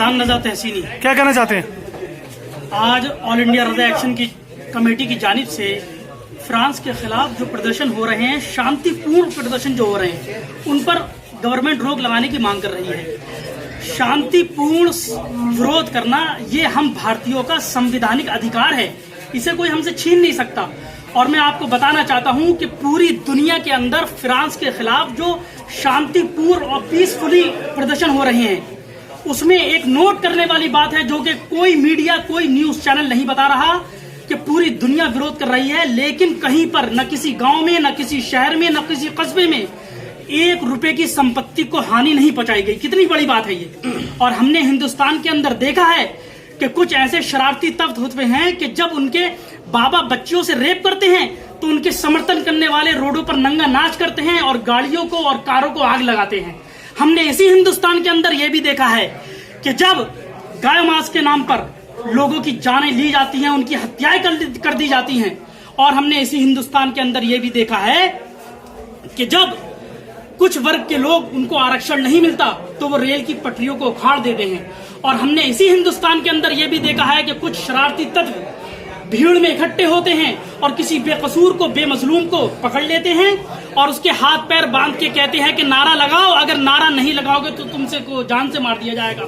फैजान रजा तहसीनी। क्या कहना चाहते हैं? आज ऑल इंडिया रजा एक्शन की कमेटी की जानिब से फ्रांस के खिलाफ जो प्रदर्शन हो रहे हैं, शांतिपूर्ण प्रदर्शन जो हो रहे हैं, उन पर गवर्नमेंट रोक लगाने की मांग कर रही है। शांतिपूर्ण विरोध करना ये हम भारतीयों का संवैधानिक अधिकार है, इसे कोई हमसे छीन नहीं सकता। और मैं आपको बताना चाहता हूं कि पूरी दुनिया के अंदर फ्रांस के खिलाफ जो शांतिपूर्ण और पीसफुली प्रदर्शन हो रहे हैं, उसमें एक नोट करने वाली बात है जो कि कोई मीडिया, कोई न्यूज चैनल नहीं बता रहा कि पूरी दुनिया विरोध कर रही है, लेकिन कहीं पर न किसी गांव में, न किसी शहर में, न किसी कस्बे में 1 रुपए की संपत्ति को हानि नहीं पहुंचाई गई। कितनी बड़ी बात है ये। और हमने हिंदुस्तान के अंदर देखा है कि कुछ ऐसे शरारती तत्व होते हैं कि जब उनके बाबा बच्चियों से रेप करते हैं तो उनके समर्थन करने वाले रोडों पर नंगा नाच करते हैं और गाड़ियों को और कारों को आग लगाते हैं। हमने इसी हिंदुस्तान के अंदर यह भी देखा है कि जब गाय मांस के नाम पर लोगों की जानें ली जाती हैं, उनकी हत्याएं कर दी जाती हैं। और हमने इसी हिंदुस्तान के अंदर यह भी देखा है कि जब कुछ वर्ग के लोग, उनको आरक्षण नहीं मिलता तो वो रेल की पटरियों को उखाड़ देते हैं। और हमने इसी हिंदुस्तान के अंदर यह भी देखा है कि कुछ शरारती तत्व भीड़ में इकट्ठे होते हैं और किसी बेकसूर को, बेमजलूम को पकड़ लेते हैं और उसके हाथ पैर बांध के कहते हैं कि नारा लगाओ, अगर नारा नहीं लगाओगे तो तुमसे को जान से मार दिया जाएगा।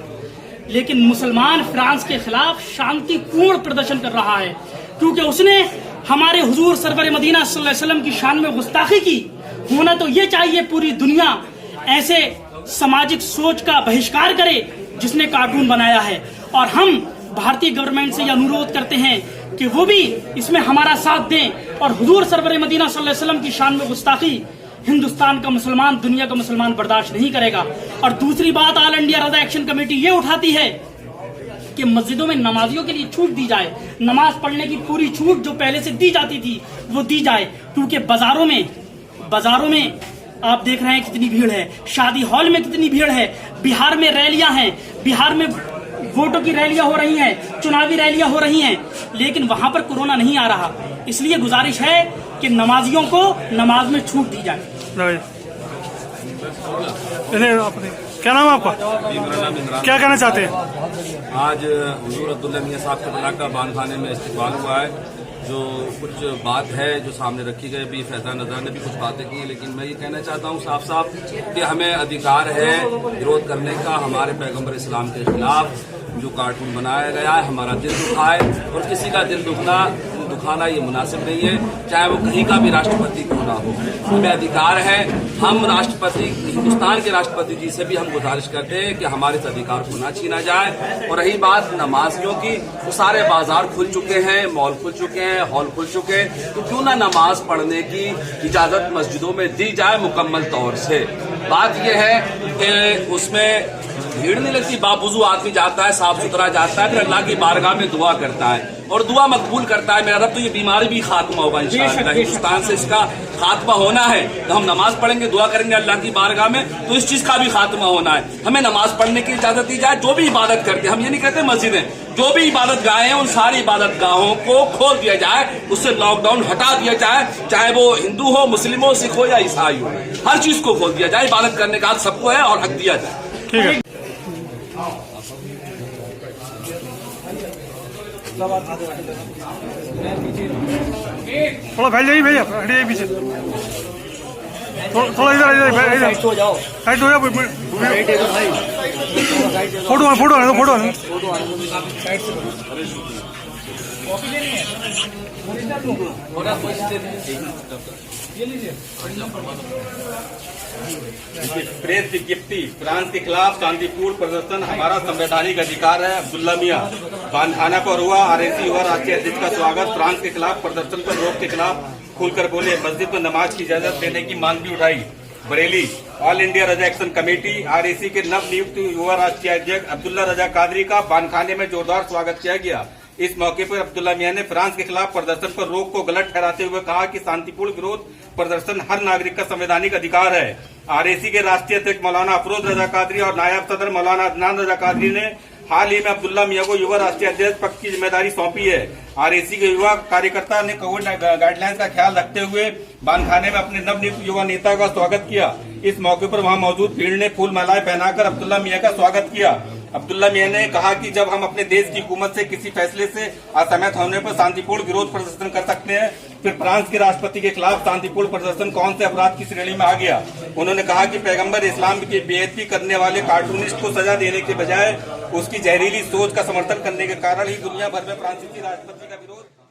लेकिन मुसलमान फ्रांस के खिलाफ शांतिपूर्ण प्रदर्शन कर रहा है क्योंकि उसने हमारे हुजूर सरवर मदीना सल्लल्लाहु अलैहि वसल्लम की शान में गुस्ताखी की। होना तो ये चाहिए पूरी दुनिया ऐसे सामाजिक सोच का बहिष्कार करे जिसने कार्टून बनाया है। और हम भारतीय गवर्नमेंट से यह अनुरोध करते हैं कि वो भी इसमें हमारा साथ दें और हुजूर सरवर मदीना सल्लल्लाहु अलैहि वसल्लम की शान में गुस्ताखी हिंदुस्तान का मुसलमान, दुनिया का मुसलमान बर्दाश्त नहीं करेगा। और दूसरी बात, ऑल इंडिया रजा एक्शन कमेटी ये उठाती है कि मस्जिदों में नमाजियों के लिए छूट दी जाए, नमाज पढ़ने की पूरी छूट जो पहले से दी जाती थी वो दी जाए। क्योंकि बाजारों में आप देख रहे हैं कितनी भीड़ है, शादी हॉल में कितनी भीड़ है, बिहार में रैलियां हैं, बिहार में वोटों की रैलियां हो रही हैं, चुनावी रैलियां हो रही हैं, लेकिन वहां पर कोरोना नहीं आ रहा। इसलिए गुजारिश है कि नमाजियों को नमाज में छूट दी जाए। क्या नाम है आपका? क्या कहना चाहते हैं? आज हुजूर अब्दुल्ला मियां साहब के बना का बान खाने में इस्तेमाल हुआ है। जो कुछ बात है जो सामने रखी गई, भी फैजान रजा ने भी कुछ बातें की, लेकिन मैं ये कहना चाहता हूँ साफ साफ कि हमें अधिकार है विरोध करने का। हमारे पैगम्बर इस्लाम के खिलाफ जो कार्टून बनाया गया है, हमारा दिल दुखा है और किसी का दिल दुखाना ये मुनासिब नहीं है, चाहे वो कहीं का भी राष्ट्रपति क्यों ना हो। हमें अधिकार है, हम राष्ट्रपति, हिंदुस्तान के राष्ट्रपति जी से भी हम गुजारिश करते हैं कि हमारे इस अधिकार को ना छीना जाए। और रही बात नमाजियों की, तो सारे बाजार खुल चुके हैं, मॉल खुल चुके हैं, हॉल खुल चुके हैं, तो क्यों ना नमाज पढ़ने की इजाजत मस्जिदों में दी जाए मुकम्मल तौर से। बात यह है कि उसमें भीड़ नहीं लगती, बावजूद आदमी जाता है, साफ सुथरा जाता है, फिर अल्लाह की बारगाह में दुआ करता है और दुआ मकबूल करता है। मेरा रब तो ये बीमारी भी खात्मा होगा इंशाअल्लाह, हिंदुस्तान से इसका खात्मा होना है। तो हम नमाज पढ़ेंगे, दुआ करेंगे अल्लाह की बारगाह में, तो इस चीज का भी खात्मा होना है। हमें नमाज पढ़ने की इजाजत दी जाए। जो भी इबादत करते हैं, हम ये नहीं कहते मस्जिदें, जो भी इबादत गाहें हैं उन सारी इबादत गाहों को खोल दिया जाए, उससे लॉकडाउन हटा दिया जाए, चाहे वो हिंदू हो, मुस्लिम हो, सिख हो या ईसाई हो, हर चीज को खोल दिया जाए। इबादत करने का हक सबको है और हक दिया जाए। ठीक है। थोड़ा फैल जाइए भैया, हटिए पीछे, थोड़ा इधर साइड हो जाओ, फोटो प्रेस विज्ञप्ति, फ्रांस के खिलाफ शांतिपूर्ण प्रदर्शन हमारा संवैधानिक अधिकार है। अब्दुल्ला मियां बानखाना पर हुआ, आरएसी हुआ राष्ट्रीय अध्यक्ष का स्वागत। फ्रांस के खिलाफ प्रदर्शन पर रोक के खिलाफ खुलकर बोले, मस्जिद में नमाज की इजाजत देने की मांग भी उठाई। बरेली, ऑल इंडिया रजा एक्शन कमेटी, आरएसी के नव नियुक्त युवा राष्ट्रीय अध्यक्ष अब्दुल्ला रजा कादरी का बानखाने में जोरदार स्वागत किया गया। इस मौके पर अब्दुल्ला मियां ने फ्रांस के खिलाफ प्रदर्शन पर रोक को गलत ठहराते हुए कहा कि शांतिपूर्ण विरोध प्रदर्शन हर नागरिक का संवैधानिक अधिकार है। आरएसी के राष्ट्रीय अध्यक्ष मौलाना अफरोज रजा कादरी और नायब सदर मौलाना अदनान रजा कादरी ने हाल ही में अब्दुल्ला मियां को युवा राष्ट्रीय अध्यक्ष पद की जिम्मेदारी सौंपी है। आरएसी के युवा कार्यकर्ता ने कोविड गाइडलाइंस का ख्याल रखते हुए बानखाने में अपने नवनियुक्त युवा नेता का स्वागत किया। इस मौके पर वहां मौजूद भीड़ ने फूल मालाएं पहनाकर अब्दुल्ला मियां का स्वागत किया। अब्दुल्ला मियां ने कहा कि जब हम अपने देश की हुकूमत से किसी फैसले से असहमत होने पर शांतिपूर्ण विरोध प्रदर्शन कर सकते हैं, फिर फ्रांस के राष्ट्रपति के खिलाफ शांतिपूर्ण प्रदर्शन कौन से अपराध की श्रेणी में आ गया। उन्होंने कहा कि पैगंबर इस्लाम की बेइज्जती करने वाले कार्टूनिस्ट को सजा देने के बजाय उसकी जहरीली सोच का समर्थन करने के कारण ही दुनिया भर में फ्रांसीसी राष्ट्रपति का विरोध